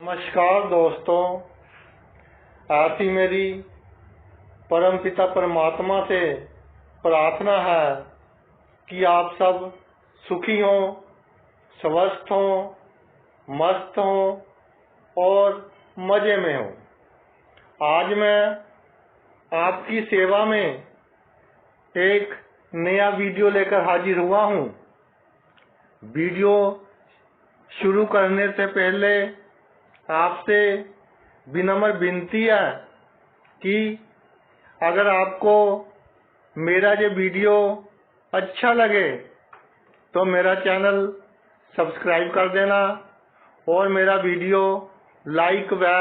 नमस्कार दोस्तों, ऐसी मेरी परमपिता परमात्मा से प्रार्थना है कि आप सब सुखी हों, स्वस्थ हों, मस्त हों और मज़े में हों। आज मैं आपकी सेवा में एक नया वीडियो लेकर हाजिर हुआ हूँ। वीडियो शुरू करने से पहले आपसे विनम्र विनती है कि अगर आपको मेरा ये वीडियो अच्छा लगे तो मेरा चैनल सब्सक्राइब कर देना और मेरा वीडियो लाइक व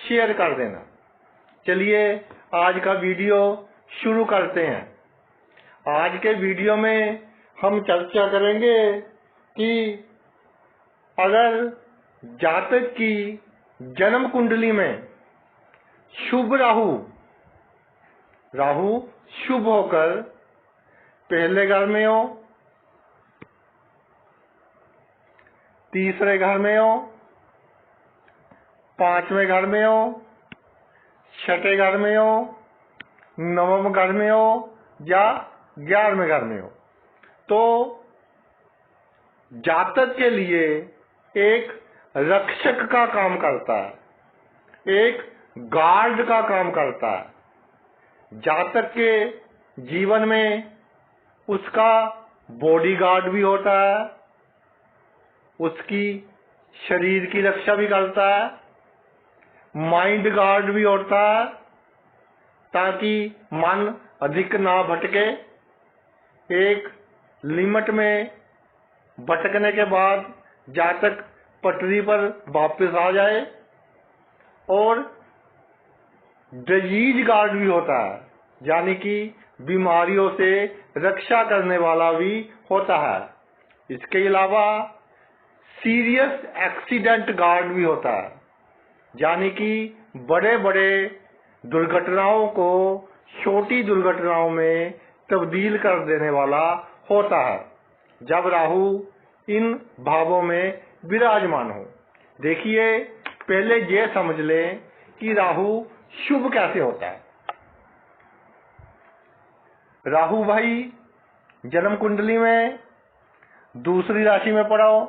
शेयर कर देना। चलिए आज का वीडियो शुरू करते हैं। आज के वीडियो में हम चर्चा करेंगे कि अगर जातक की जन्म कुंडली में शुभ राहु शुभ होकर पहले घर में हो, तीसरे घर में हो, पांचवें घर में हो, छठे घर में हो, नवम घर में हो या 11वें घर में हो, तो जातक के लिए एक रक्षक का काम करता है, एक गार्ड का काम करता है। जातक के जीवन में उसका बॉडी गार्ड भी होता है, उसकी शरीर की रक्षा भी करता है, माइंड गार्ड भी होता है ताकि मन अधिक ना भटके। एक लिमिट में भटकने के बाद जातक पटरी पर वापस आ जाए। और डिजीज गार्ड भी होता है, यानी कि बीमारियों से रक्षा करने वाला भी होता है। इसके अलावा सीरियस एक्सीडेंट गार्ड भी होता है, यानी कि बड़े बड़े दुर्घटनाओं को छोटी दुर्घटनाओं में तब्दील कर देने वाला होता है जब राहु इन भावों में विराजमान हो। देखिए, पहले ये समझ लें कि राहु शुभ कैसे होता है। राहु भाई जन्म कुंडली में दूसरी राशि में पड़ा हो,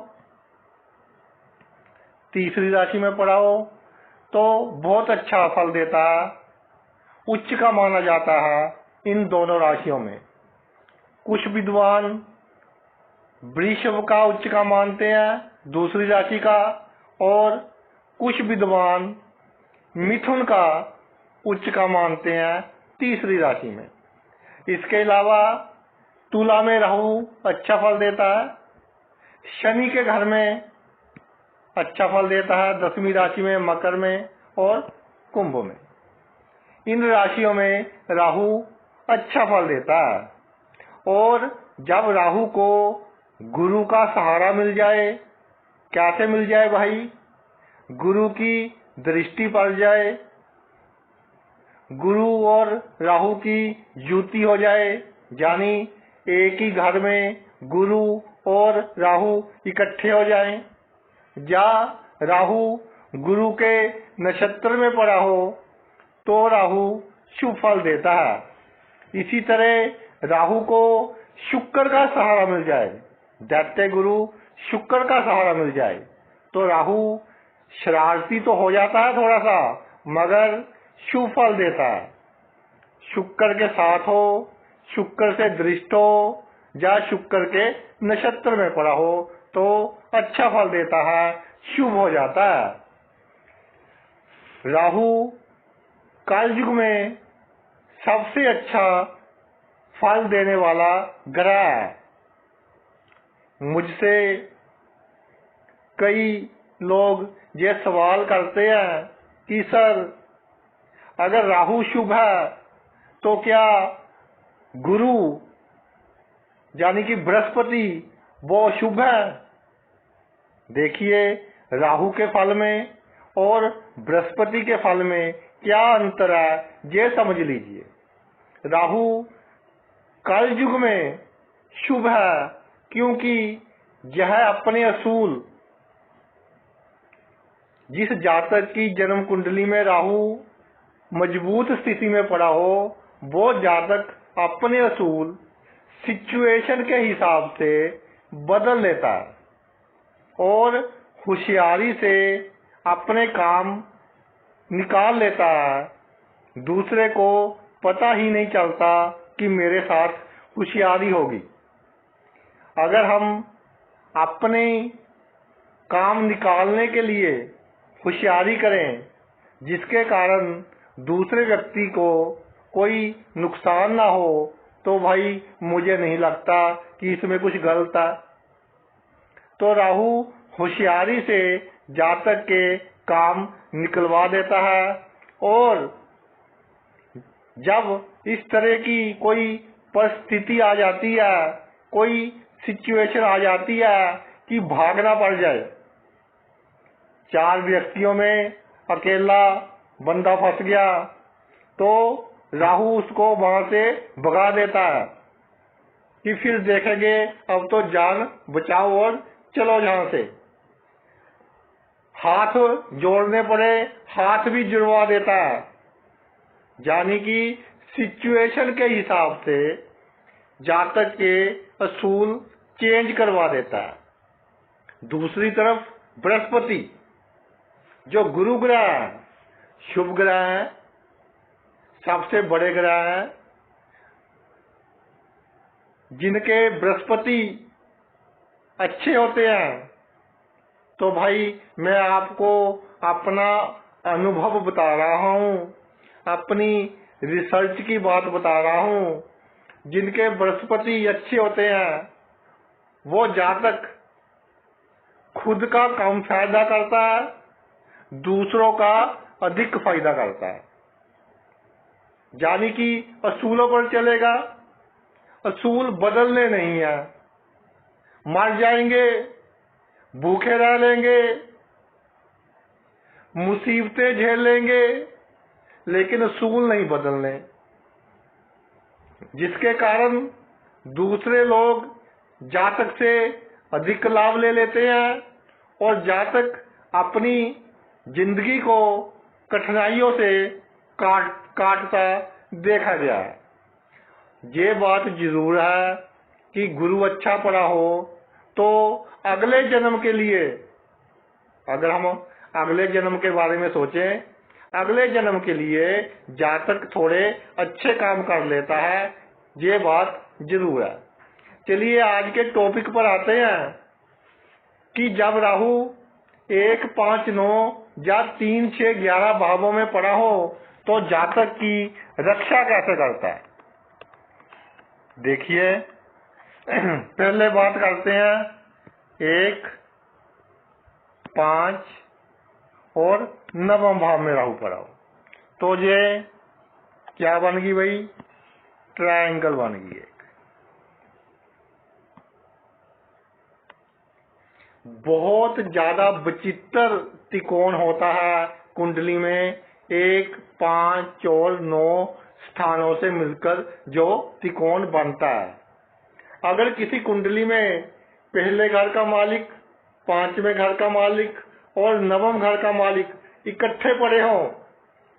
तीसरी राशि में पड़ा हो तो बहुत अच्छा फल देता है, उच्च का माना जाता है इन दोनों राशियों में। कुछ विद्वान वृषभ का उच्च का मानते हैं दूसरी राशि का, और कुछ विद्वान मिथुन का उच्च का मानते हैं तीसरी राशि में। इसके अलावा तुला में राहु अच्छा फल देता है, शनि के घर में अच्छा फल देता है, 10वीं राशि में, मकर में और कुंभ में। इन राशियों में राहु अच्छा फल देता है। और जब राहु को गुरु का सहारा मिल जाए, कैसे मिल जाए भाई? गुरु की दृष्टि पड़ जाए, गुरु और राहु की युति हो जाए, यानी एक ही घर में गुरु और राहु इकट्ठे हो जाएं, या राहु गुरु के नक्षत्र में पड़ा हो तो राहु शुभ फल देता है। इसी तरह राहु को शुक्र का सहारा मिल जाए, दैत्य गुरु शुक्र का सहारा मिल जाए तो राहु शरारती तो हो जाता है थोड़ा सा, मगर शुभ फल देता है। शुक्र के साथ हो, शुक्र से दृष्ट हो या शुक्र के नक्षत्र में पड़ा हो तो अच्छा फल देता है, शुभ हो जाता है। राहु कलयुग में सबसे अच्छा फल देने वाला ग्रह है। मुझसे कई लोग ये सवाल करते हैं कि सर, अगर राहु शुभ है तो क्या गुरु यानी कि बृहस्पति वो शुभ है? देखिए, राहु के फल में और बृहस्पति के फल में क्या अंतर है ये समझ लीजिए। राहु कलयुग में शुभ है क्योंकि यह अपने असूल जिस जातक की जन्म कुंडली में राहु मजबूत स्थिति में पड़ा हो, वो जातक अपने असूल सिचुएशन के हिसाब से बदल लेता है और होशियारी से अपने काम निकाल लेता है। दूसरे को पता ही नहीं चलता कि मेरे साथ होशियारी होगी। अगर हम अपने काम निकालने के लिए होशियारी करें, जिसके कारण दूसरे व्यक्ति को कोई नुकसान ना हो, तो भाई मुझे नहीं लगता कि इसमें कुछ गलत है। तो राहु होशियारी से जातक के काम निकलवा देता है और जब इस तरह की कोई परिस्थिति आ जाती है, कोई सिचुएशन आ जाती है कि भागना पड़ जाए, 4 व्यक्तियों में अकेला बंदा फंस गया, तो राहु उसको वहां से भगा देता है कि फिर देखेंगे, अब तो जान बचाओ और चलो यहां से। हाथ जोड़ने पड़े, हाथ भी जुड़वा देता है, यानी कि सिचुएशन के हिसाब से जातक के असूल चेंज करवा देता है। दूसरी तरफ बृहस्पति, जो गुरु ग्रह है, शुभ ग्रह है, सबसे बड़े ग्रह हैं, जिनके बृहस्पति अच्छे होते हैं, तो भाई मैं आपको अपना अनुभव बता रहा हूं, अपनी रिसर्च की बात बता रहा हूं। जिनके बृहस्पति अच्छे होते हैं, वो जातक खुद का कम फायदा करता है, दूसरों का अधिक फायदा करता है, यानी कि असूलों पर चलेगा। असूल बदलने नहीं है, मर जाएंगे, भूखे रह लेंगे, मुसीबतें झेल लेंगे, लेकिन असूल नहीं बदलने, जिसके कारण दूसरे लोग जातक से अधिक लाभ ले लेते हैं और जातक अपनी जिंदगी को कठिनाइयों से काटता देखा गया है। ये बात जरूर है कि गुरु अच्छा पड़ा हो तो अगले जन्म के लिए, अगर हम अगले जन्म के बारे में सोचें, अगले जन्म के लिए जातक थोड़े अच्छे काम कर लेता है, ये बात जरूर है। चलिए आज के टॉपिक पर आते हैं कि जब राहु 1, 5, 9 या 3, 6, 11 भावों में पड़ा हो तो जातक की रक्षा कैसे करता है। देखिए, पहले बात करते हैं 1, 5 और 9वें भाव में राहु पड़ा हो, तो ये क्या बन गई भाई, ट्रायंगल बन गई। एक बहुत ज्यादा विचित्र त्रिकोण होता है कुंडली में, 1, 5 और 9 स्थानों से मिलकर जो त्रिकोण बनता है। अगर किसी कुंडली में पहले घर का मालिक, 5वें घर का मालिक और 9वें घर का मालिक इकट्ठे पड़े हों,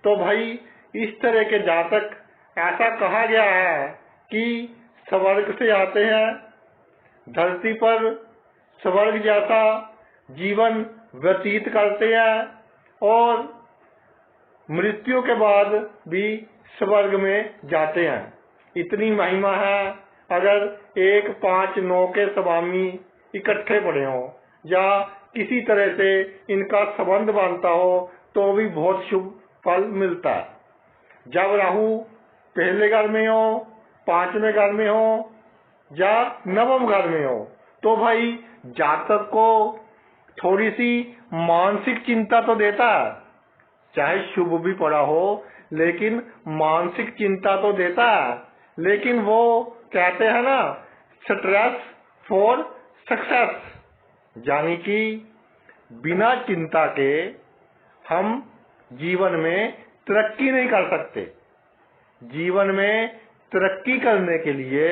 तो भाई इस तरह के जातक, ऐसा कहा गया है कि स्वर्ग से आते हैं, धरती पर स्वर्ग जैसा जीवन व्यतीत करते हैं और मृत्यु के बाद भी स्वर्ग में जाते हैं। इतनी महिमा है। अगर 1, 5, 9 के स्वामी इकट्ठे पड़े हों या किसी तरह से इनका संबंध बनता हो तो भी बहुत शुभ फल मिलता है। जब राहु पहले घर में हो, 5वें घर में हो या 9वें घर में हो, तो भाई जातक को थोड़ी सी मानसिक चिंता तो देता है, चाहे शुभ भी पड़ा हो, लेकिन मानसिक चिंता तो देता है। लेकिन वो कहते हैं ना, स्ट्रेस फॉर सक्सेस, यानी कि बिना चिंता के हम जीवन में तरक्की नहीं कर सकते। जीवन में तरक्की करने के लिए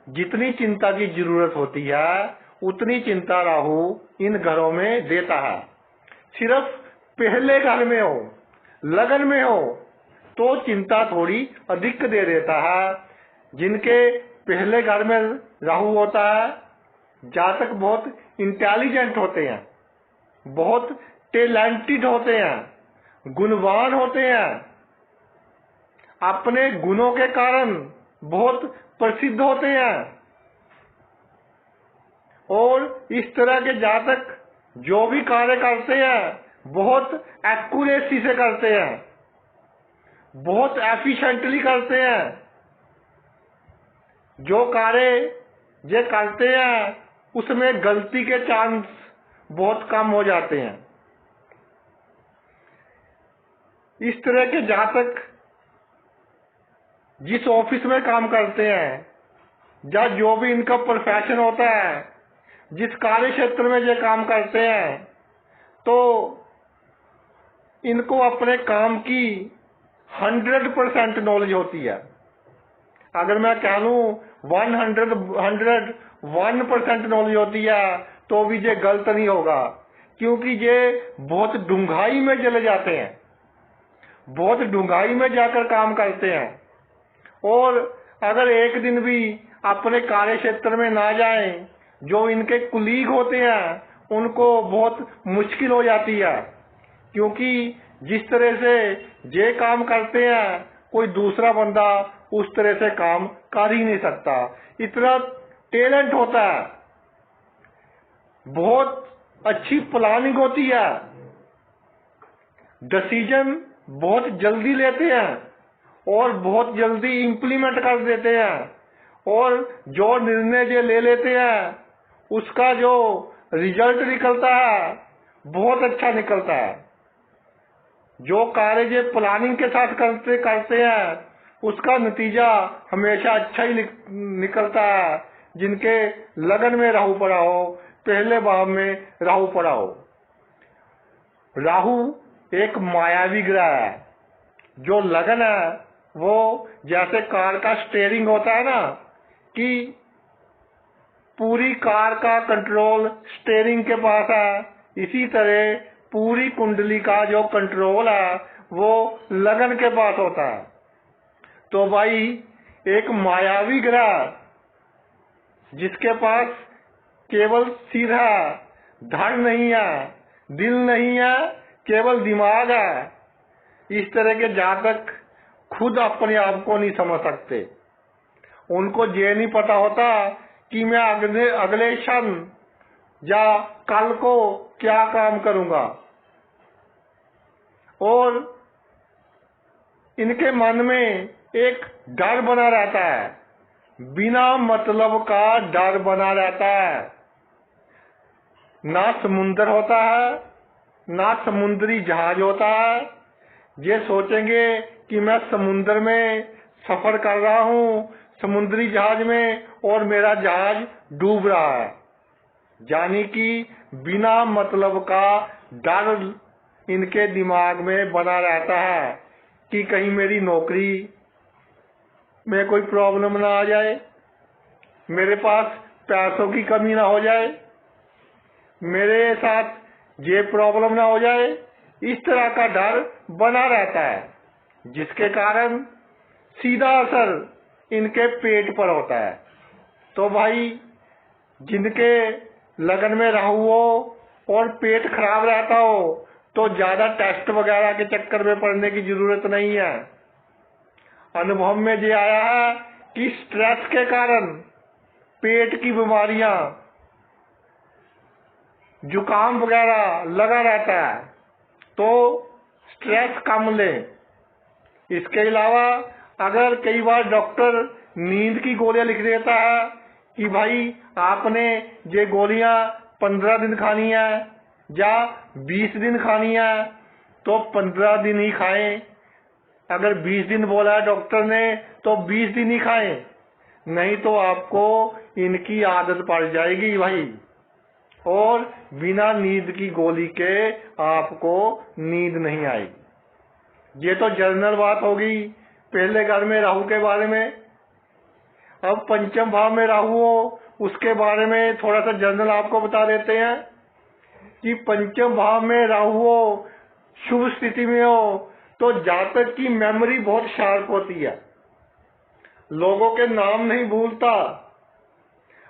जितनी चिंता की जरूरत होती है, उतनी चिंता राहु इन घरों में देता है। सिर्फ पहले घर में हो, लगन में हो, तो चिंता थोड़ी अधिक दे देता है। जिनके पहले घर में राहु होता है, जातक बहुत इंटेलिजेंट होते हैं, बहुत टैलेंटेड होते हैं, गुणवान होते हैं, अपने गुणों के कारण बहुत प्रसिद्ध होते हैं। और इस तरह के जातक जो भी कार्य करते हैं बहुत एक्यूरेसी से करते हैं, बहुत एफिशिएंटली करते हैं। जो कार्य ये करते हैं उसमें गलती के चांस बहुत कम हो जाते हैं। इस तरह के जातक जिस ऑफिस में काम करते हैं या जो भी इनका प्रोफेशन होता है, जिस कार्य क्षेत्र में ये काम करते हैं, तो इनको अपने काम की 100% नॉलेज होती है। अगर मैं कह लूं 101% नॉलेज होती है तो भी ये गलत नहीं होगा, क्योंकि ये बहुत डूंघाई में चले जाते हैं, बहुत डूंघाई में जाकर काम करते हैं। और अगर एक दिन भी अपने कार्य क्षेत्र में ना जाएं, जो इनके कुलीग होते हैं उनको बहुत मुश्किल हो जाती है, क्योंकि जिस तरह से ये काम करते हैं कोई दूसरा बंदा उस तरह से काम कर ही नहीं सकता। इतना टैलेंट होता है, बहुत अच्छी प्लानिंग होती है, डिसीजन बहुत जल्दी लेते हैं और बहुत जल्दी इम्प्लीमेंट कर देते हैं, और जो निर्णय ये ले लेते हैं उसका जो रिजल्ट निकलता है बहुत अच्छा निकलता है। जो कार्य ये प्लानिंग के साथ करते हैं उसका नतीजा हमेशा अच्छा ही निकलता है। जिनके लगन में राहु पड़ा हो, पहले भाव में राहु पड़ा हो। राहु एक मायावी ग्रह है। जो लगन है वो जैसे कार का स्टीयरिंग होता है ना, कि पूरी कार का कंट्रोल स्टीयरिंग के पास है, इसी तरह पूरी कुंडली का जो कंट्रोल है वो लगन के पास होता है। तो भाई एक मायावी ग्रह जिसके पास केवल सिर है, धड़ नहीं है, दिल नहीं है, केवल दिमाग है, इस तरह के जातक खुद अपने आप को नहीं समझ सकते। उनको ये नहीं पता होता कि मैं अगले क्षण या कल को क्या काम करूंगा। और इनके मन में एक डर बना रहता है, बिना मतलब का डर बना रहता है। ना समुंदर होता है, ना समुद्री जहाज होता है। ये सोचेंगे कि मैं समुद्र में सफर कर रहा हूँ, समुद्री जहाज में, और मेरा जहाज डूब रहा है। यानी कि बिना मतलब का डर इनके दिमाग में बना रहता है कि कहीं मेरी नौकरी में कोई प्रॉब्लम ना आ जाए, मेरे पास पैसों की कमी ना हो जाए, मेरे साथ ये प्रॉब्लम ना हो जाए। इस तरह का डर बना रहता है, जिसके कारण सीधा असर इनके पेट पर होता है। तो भाई जिनके लगन में राहु हो और पेट खराब रहता हो तो ज्यादा टेस्ट वगैरह के चक्कर में पड़ने की जरूरत नहीं है। अनुभव में ये आया है कि स्ट्रेस के कारण पेट की बीमारियां, जुकाम वगैरह लगा रहता है, तो स्ट्रेस कम लें। इसके अलावा अगर कई बार डॉक्टर नींद की गोलियां लिख देता है कि भाई आपने ये गोलियां 15 दिन खानी है या 20 दिन खानी है, तो 15 दिन ही खाएं। अगर 20 दिन बोला है डॉक्टर ने तो 20 दिन ही खाएं, नहीं तो आपको इनकी आदत पड़ जाएगी भाई, और बिना नींद की गोली के आपको नींद नहीं आएगी। ये तो जनरल बात होगी पहले घर में राहु के बारे में। अब पंचम भाव में राहु हो उसके बारे में थोड़ा सा जनरल आपको बता देते हैं कि पंचम भाव में राहु हो, शुभ स्थिति में हो, तो जातक की मेमोरी बहुत शार्प होती है, लोगों के नाम नहीं भूलता,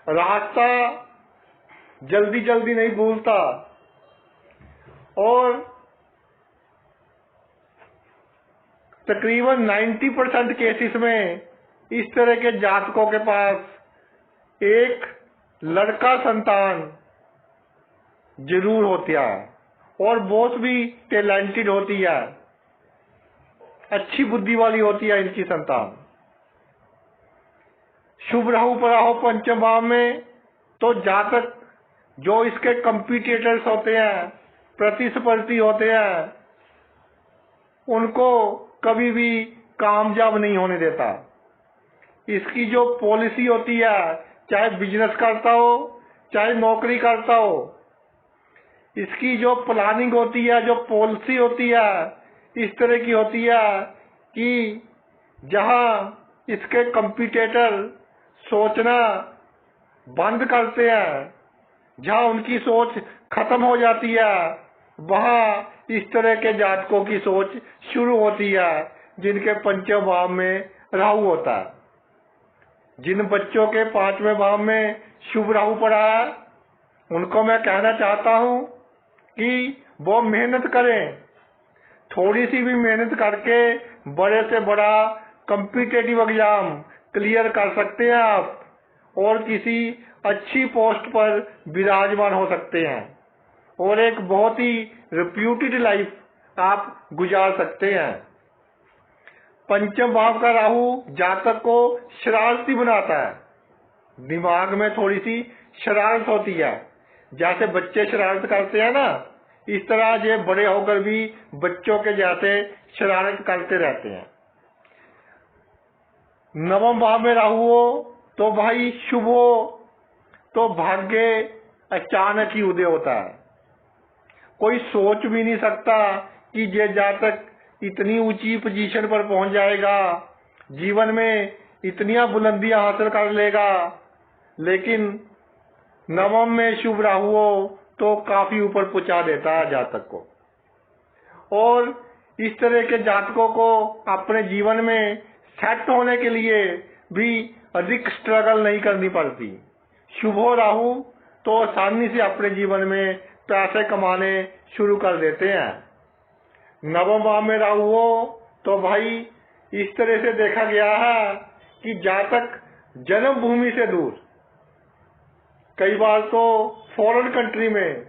रास्ता जल्दी जल्दी नहीं भूलता, और तकरीबन 90% केसेस में इस तरह के जातकों के पास एक लड़का संतान जरूर होता है, और बहुत भी टैलेंटेड होती है, अच्छी बुद्धि वाली होती है इनकी संतान। शुभ राहु पड़ा हो पंचम भाव में, तो जातक जो इसके कंपटीटर्स होते हैं, प्रतिस्पर्धी होते हैं, उनको कभी भी कामयाब नहीं होने देता। इसकी जो पॉलिसी होती है, चाहे बिजनेस करता हो चाहे नौकरी करता हो, इसकी जो प्लानिंग होती है, जो पॉलिसी होती है, इस तरह की होती है कि जहां इसके कंपटीटर सोचना बंद करते हैं, जहां उनकी सोच खत्म हो जाती है, वहां इस तरह के जातकों की सोच शुरू होती है, जिनके पंचम भाव में राहु होता है। जिन बच्चों के 5वें भाव में शुभ राहु पड़ा है, उनको मैं कहना चाहता हूं कि वो मेहनत करें, थोड़ी सी भी मेहनत करके बड़े से बड़ा कॉम्पिटिटिव एग्जाम क्लियर कर सकते हैं आप, और किसी अच्छी पोस्ट पर विराजमान हो सकते हैं, और एक बहुत ही रेप्यूटेड लाइफ आप गुजार सकते हैं। पंचम भाव का राहु जातक को शरारती बनाता है, दिमाग में थोड़ी सी शरारत होती है, जैसे बच्चे शरारत करते हैं ना, इस तरह ये बड़े होकर भी बच्चों के जैसे शरारत करते रहते हैं। नवम भाव में राहु हो तो भाई शुभ हो, तो भाग्य अचानक ही उदय होता है। कोई सोच भी नहीं सकता कि ये जातक इतनी ऊंची पोजीशन पर पहुंच जाएगा, जीवन में इतनी बुलंदियां हासिल कर लेगा, लेकिन नवम में शुभ राहु हो तो काफी ऊपर पहुंचा देता है जातक को। और इस तरह के जातकों को अपने जीवन में सेट होने के लिए भी अधिक स्ट्रगल नहीं करनी पड़ती। शुभ हो राहु तो आसानी से अपने जीवन में पैसे कमाने शुरू कर देते हैं। नवम भाव में राहु हो तो भाई इस तरह से देखा गया है कि जातक जन्मभूमि से दूर, कई बार तो फॉरेन कंट्री में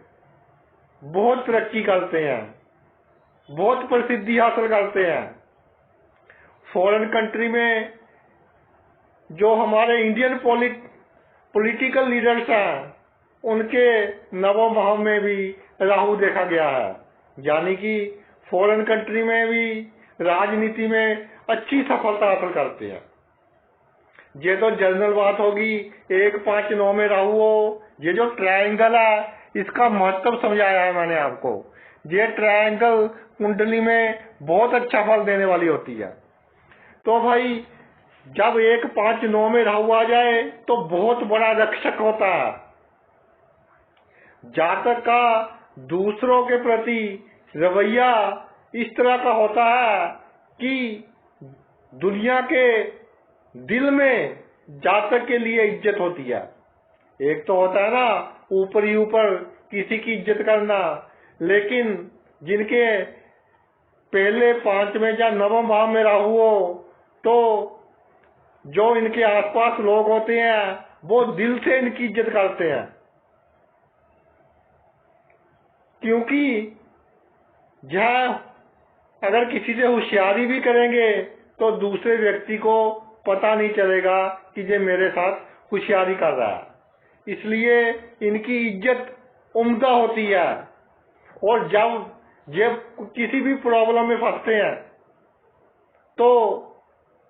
बहुत तरक्की करते हैं, बहुत प्रसिद्धि हासिल करते हैं। फॉरेन कंट्री में जो हमारे इंडियन पॉलिटिकल लीडर्स हैं, उनके नवम भाव में भी राहु देखा गया है, यानी कि फॉरेन कंट्री में भी राजनीति में अच्छी सफलता हासिल करते हैं। ये तो जनरल बात होगी। 1, 5, 9 में राहु हो, ये जो ट्रायंगल है इसका महत्व समझाया है मैंने आपको। ये ट्रायंगल कुंडली में बहुत अच्छा फल देने वाली होती है। तो भाई जब 1, 5, 9 में राहु आ जाए तो बहुत बड़ा रक्षक होता है। जातक का दूसरों के प्रति रवैया इस तरह का होता है कि दुनिया के दिल में जातक के लिए इज्जत होती है। एक तो होता है ना ऊपर ही ऊपर किसी की इज्जत करना, लेकिन जिनके पहले 5वें या 9वें भाव में राहु हो, तो जो इनके आसपास लोग होते हैं वो दिल से इनकी इज्जत करते हैं, क्योंकि यह अगर किसी से होशियारी भी करेंगे तो दूसरे व्यक्ति को पता नहीं चलेगा कि ये मेरे साथ होशियारी कर रहा है। इसलिए इनकी इज्जत उम्दा होती है, और जब ये किसी भी प्रॉब्लम में फंसते हैं तो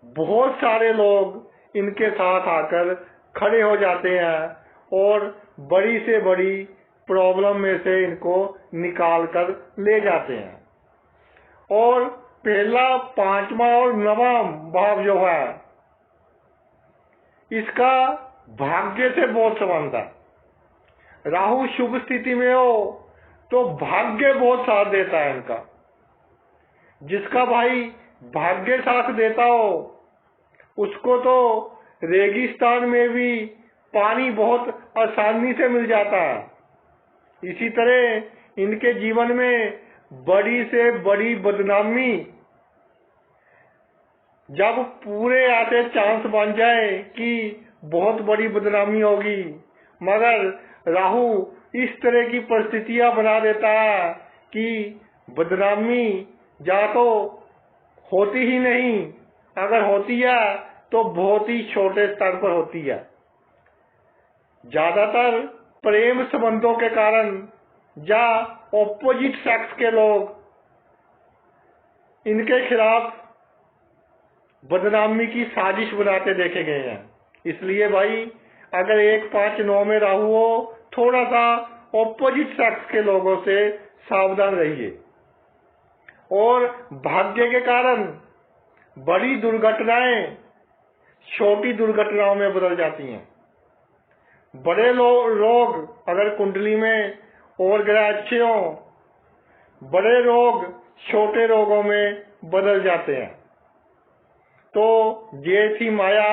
बहुत सारे लोग इनके साथ आकर खड़े हो जाते हैं और बड़ी से बड़ी प्रॉब्लम में से इनको निकाल कर ले जाते हैं। और पहला, 5वां और 9वां भाव जो है इसका भाग्य से बहुत संबंध है। राहु शुभ स्थिति में हो तो भाग्य बहुत साथ देता है इनका। जिसका भाई भाग्य साथ देता हो उसको तो रेगिस्तान में भी पानी बहुत आसानी से मिल जाता है। इसी तरह इनके जीवन में बड़ी से बड़ी बदनामी जब पूरे आते चांस बन जाए कि बहुत बड़ी बदनामी होगी, मगर राहु इस तरह की परिस्थितियां बना देता है कि बदनामी या तो होती ही नहीं, अगर होती है तो बहुत ही छोटे स्तर पर होती है। ज्यादातर प्रेम संबंधों के कारण या ऑपोजिट सेक्स के लोग इनके खिलाफ बदनामी की साजिश बनाते देखे गए हैं। इसलिए भाई अगर 1, 5, 9 में राहु हो, थोड़ा सा ऑपोजिट सेक्स के लोगों से सावधान रहिए। और भाग्य के कारण बड़ी दुर्घटनाएं छोटी दुर्घटनाओं में बदल जाती हैं। बड़े रोग अगर कुंडली में और ग्रह अच्छे हों, बड़े रोग छोटे रोगों में बदल जाते हैं। तो ये थी माया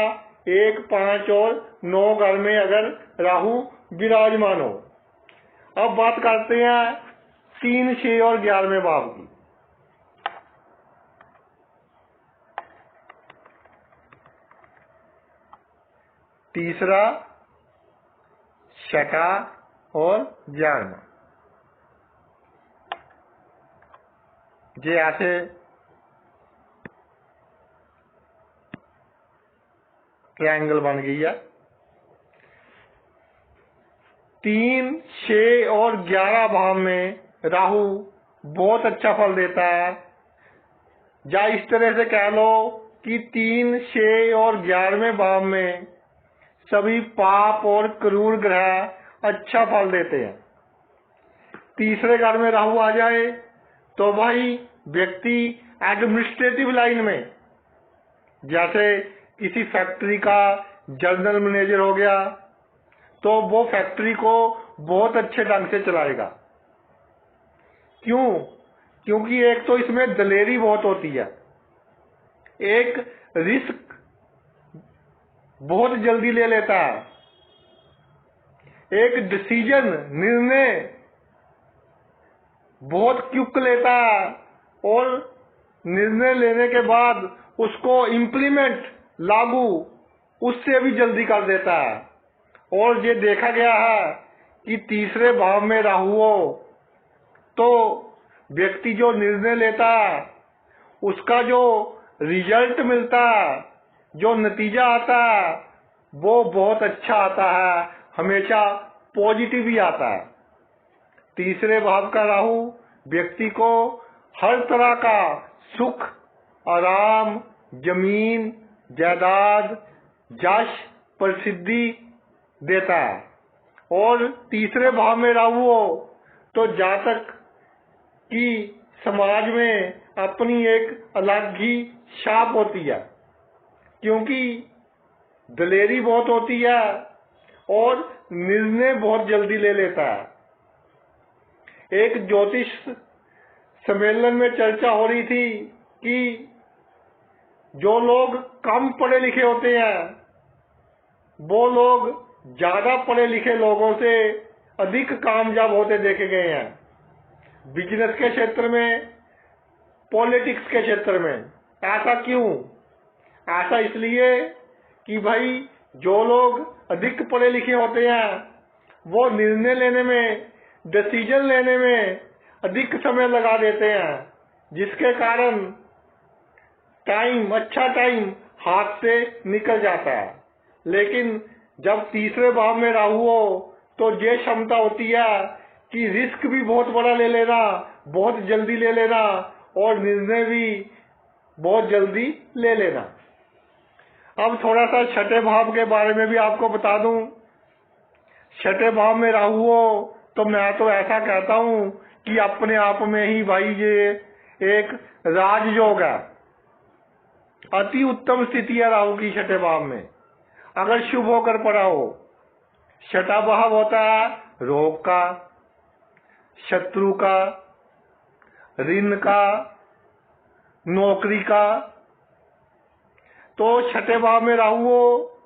1, 5 और 9 घर में अगर राहु विराजमान हो। अब बात करते हैं 3, 6 और 11वें भाव की। तीसरा, छठा और 11वां, ये ऐसे ट्रायंगल बन गई है। 3, 6 और 11 भाव में राहु बहुत अच्छा फल देता है। या इस तरह से कह लो कि 3, 6 और 11वें भाव में सभी पाप और क्रूर ग्रह अच्छा फल देते हैं। तीसरे घर में राहु आ जाए तो भाई व्यक्ति एडमिनिस्ट्रेटिव लाइन में, जैसे किसी फैक्ट्री का जनरल मैनेजर हो गया, तो वो फैक्ट्री को बहुत अच्छे ढंग से चलाएगा। क्यों? क्योंकि एक तो इसमें दलेरी बहुत होती है, एक रिस्क बहुत जल्दी ले लेता है, एक डिसीजन निर्णय बहुत क्विक लेता है और निर्णय लेने के बाद उसको इम्प्लीमेंट लागू उससे भी जल्दी कर देता है। और ये देखा गया है कि तीसरे भाव में राहु हो तो व्यक्ति जो निर्णय लेता है उसका जो रिजल्ट मिलता है, जो नतीजा आता है, वो बहुत अच्छा आता है, हमेशा पॉजिटिव ही आता है। तीसरे भाव का राहु व्यक्ति को हर तरह का सुख, आराम, जमीन, जायदाद, यश, प्रसिद्धि देता है। और तीसरे भाव में राहु हो तो जातक की समाज में अपनी एक अलग ही छाप होती है, क्योंकि दलेरी बहुत होती है और निर्णय बहुत जल्दी ले लेता है। एक ज्योतिष सम्मेलन में चर्चा हो रही थी कि जो लोग कम पढ़े लिखे होते हैं वो लोग ज्यादा पढ़े लिखे लोगों से अधिक कामयाब होते देखे गए हैं। बिजनेस के क्षेत्र में, पॉलिटिक्स के क्षेत्र में। ऐसा क्यों? ऐसा इसलिए कि भाई जो लोग अधिक पढ़े लिखे होते हैं वो निर्णय लेने में, डिसीजन लेने में अधिक समय लगा देते हैं, जिसके कारण अच्छा टाइम हाथ से निकल जाता है। लेकिन जब तीसरे भाव में राहु हो तो ये क्षमता होती है कि रिस्क भी बहुत बड़ा ले लेना, बहुत जल्दी ले लेना और निर्णय भी बहुत जल्दी ले लेना। अब थोड़ा सा छठे भाव के बारे में भी आपको बता दूं। छठे भाव में राहु हो तो मैं तो ऐसा कहता हूं कि अपने आप में ही भाई ये एक राजयोग है, अति उत्तम स्थिति है राहु की छठे भाव में, अगर शुभ होकर पड़ा हो। छठा भाव होता है रोग का, शत्रु का, ऋण का, नौकरी का। तो छठे भाव में राहु हो,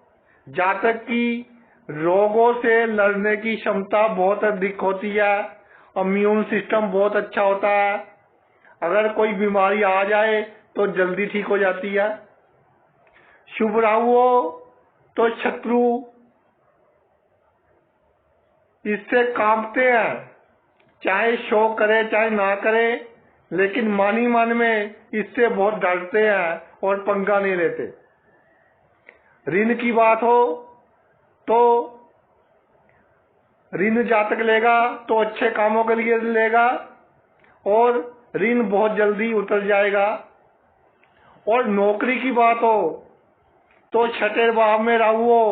जातक की रोगों से लड़ने की क्षमता बहुत अधिक होती है, इम्यून सिस्टम बहुत अच्छा होता है। अगर कोई बीमारी आ जाए तो जल्दी ठीक हो जाती है। शुभ राहु हो तो शत्रु इससे कांपते हैं, चाहे शो करे चाहे ना करे, लेकिन मन ही मन में इससे बहुत डरते हैं और पंगा नहीं लेते। ऋण की बात हो तो ऋण जातक लेगा तो अच्छे कामों के लिए लेगा और ऋण बहुत जल्दी उतर जाएगा। और नौकरी की बात हो तो छठे भाव में राहु हो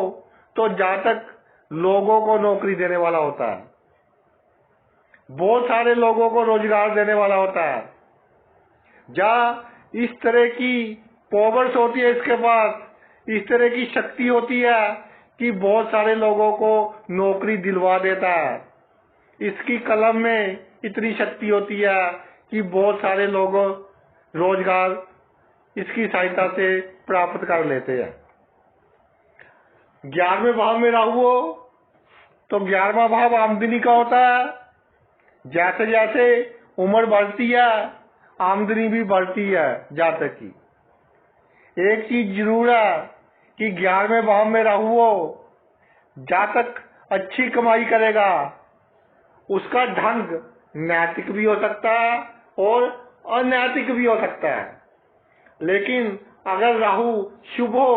तो जातक लोगों को नौकरी देने वाला होता है, बहुत सारे लोगों को रोजगार देने वाला होता है। जहाँ इस तरह की पावर्स होती है, इसके पास इस तरह की शक्ति होती है कि बहुत सारे लोगों को नौकरी दिलवा देता है। इसकी कलम में इतनी शक्ति होती है कि बहुत सारे लोग रोजगार इसकी सहायता से प्राप्त कर लेते हैं। 11वें भाव में राहु हो तो 11वां भाव आमदनी का होता है। जैसे जैसे उम्र बढ़ती है आमदनी भी बढ़ती है जातक की। एक चीज जरूर है कि 11वें भाव में राहु हो, जातक अच्छी कमाई करेगा। उसका ढंग नैतिक भी हो सकता है और अनैतिक भी हो सकता है। लेकिन अगर राहु शुभ हो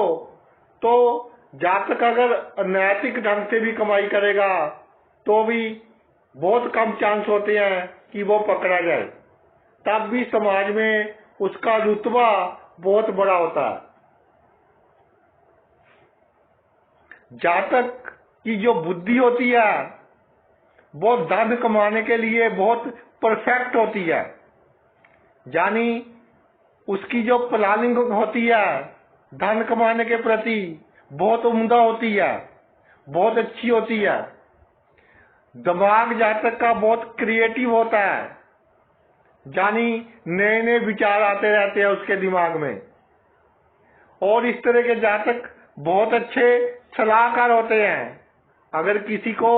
तो जातक अगर अनैतिक ढंग से भी कमाई करेगा तो भी बहुत कम चांस होते हैं कि वो पकड़ा जाए, तब भी समाज में उसका रुतबा बहुत बड़ा होता है। जातक की जो बुद्धि होती है वो धन कमाने के लिए बहुत परफेक्ट होती है, यानी उसकी जो प्लानिंग होती है धन कमाने के प्रति बहुत उम्दा होती है, बहुत अच्छी होती है। दिमाग जातक का बहुत क्रिएटिव होता है, यानी नए नए विचार आते रहते हैं उसके दिमाग में। और इस तरह के जातक बहुत अच्छे सलाहकार होते हैं। अगर किसी को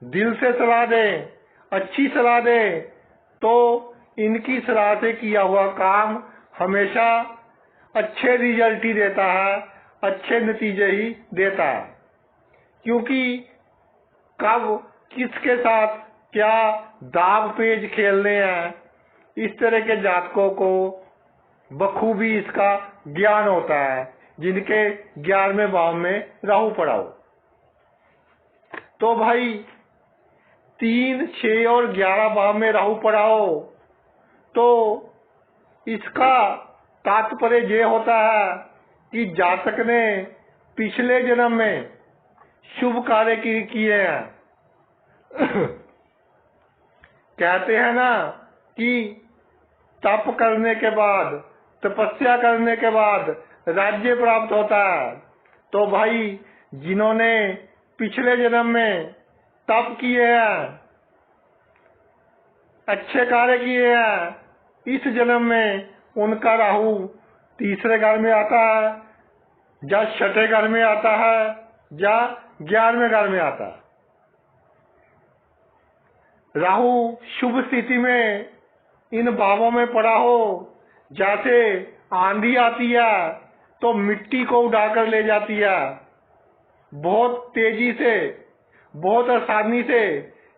दिल से सलाह दें, अच्छी सलाह दें, तो इनकी सलाह से किया हुआ काम हमेशा अच्छे रिजल्ट ही देता है, अच्छे नतीजे ही देता है। क्योंकि कब किसके साथ क्या दाव पेच खेलने हैं, इस तरह के जातकों को बखूबी इसका ज्ञान होता है, जिनके 11वें भाव में राहु पड़ा हो। तो भाई 3, 6 और 11 भाव में राहु पड़ा हो तो इसका तात्पर्य ये होता है कि जातक ने पिछले जन्म में शुभ कार्य किए हैं। कहते हैं ना कि तप करने के बाद, तपस्या करने के बाद राज्य प्राप्त होता है। तो भाई जिन्होंने पिछले जन्म में तप किए हैं, अच्छे कार्य किए हैं, इस जन्म में उनका राहु तीसरे घर में आता है, या छठे घर में आता है, या 11वें घर में आता है। राहु शुभ स्थिति में इन भावों में पड़ा हो, जैसे आंधी आती है तो मिट्टी को उड़ाकर ले जाती है, बहुत तेजी से, बहुत आसानी से।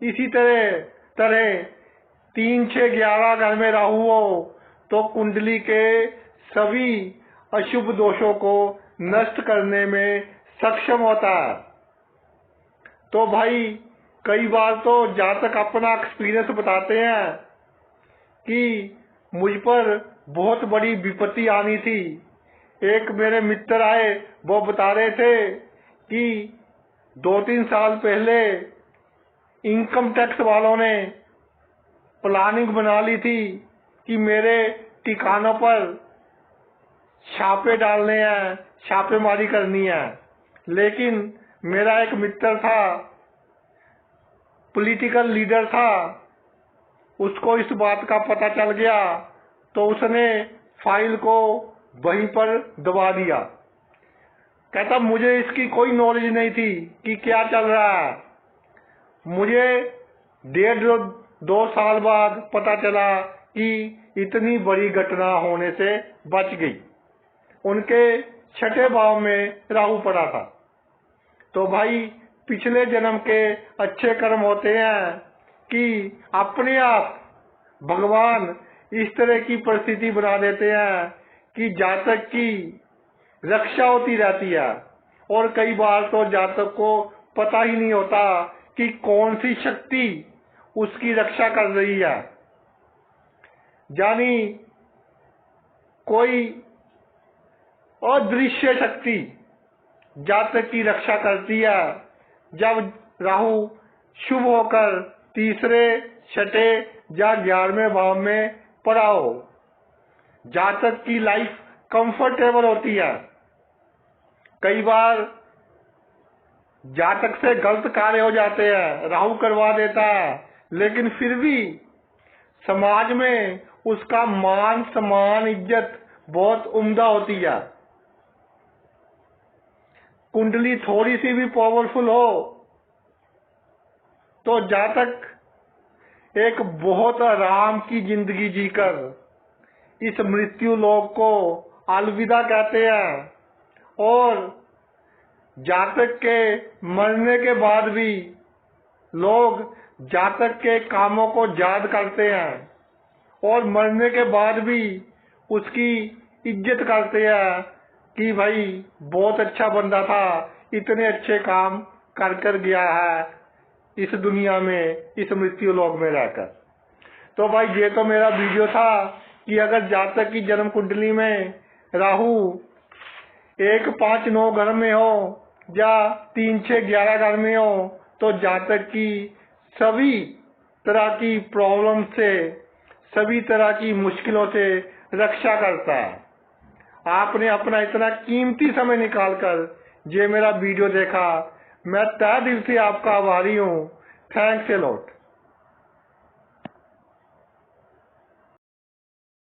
इसी तरह 3, 6, 11 घर में राहु हो तो कुंडली के सभी अशुभ दोषों को नष्ट करने में सक्षम होता है। तो भाई कई बार तो जातक अपना एक्सपीरियंस बताते हैं कि मुझ पर बहुत बड़ी विपत्ति आनी थी। एक मेरे मित्र आए, वो बता रहे थे कि 2-3 साल पहले इनकम टैक्स वालों ने प्लानिंग बना ली थी कि मेरे ठिकानों पर छापे डालने हैं, छापेमारी करनी है। लेकिन मेरा एक मित्र था, पॉलिटिकल लीडर था, उसको इस बात का पता चल गया तो उसने फाइल को वहीं पर दबा दिया। कहता मुझे इसकी कोई नॉलेज नहीं थी कि क्या चल रहा है। मुझे 1.5-2 साल बाद पता चला कि इतनी बड़ी घटना होने से बच गई। उनके 6ठे भाव में राहु पड़ा था। तो भाई पिछले जन्म के अच्छे कर्म होते हैं कि अपने आप भगवान इस तरह की परिस्थिति बना देते हैं कि जातक की रक्षा होती रहती है। और कई बार तो जातक को पता ही नहीं होता कि कौन सी शक्ति उसकी रक्षा कर रही है। यानी कोई अदृश्य शक्ति जातक की रक्षा करती है जब राहु शुभ होकर 3रे, 6ठे या 11वें भाव में पड़ा हो। जातक की लाइफ कंफर्टेबल होती है। कई बार जातक से गलत कार्य हो जाते हैं, राहु करवा देता है, लेकिन फिर भी समाज में उसका मान सम्मान इज्जत बहुत उम्दा होती है। कुंडली थोड़ी सी भी पावरफुल हो तो जातक एक बहुत आराम की जिंदगी जीकर इस मृत्यु लोक को अलविदा कहते हैं। और जातक के मरने के बाद भी लोग जातक के कामों को याद करते हैं और मरने के बाद भी उसकी इज्जत करते हैं कि भाई बहुत अच्छा बंदा था, इतने अच्छे काम कर गया है इस दुनिया में, इस मृत्यु लोक में रहकर। तो भाई ये तो मेरा वीडियो था कि अगर जातक की जन्म कुंडली में राहु 1, 5, 9 घर में हो या 3, 6, 11 घर में हो तो जातक की सभी तरह की प्रॉब्लम से, सभी तरह की मुश्किलों से रक्षा करता है। आपने अपना इतना कीमती समय निकालकर ये मेरा वीडियो देखा, मैं तहे दिल से आपका आभारी हूँ। Thanks a lot.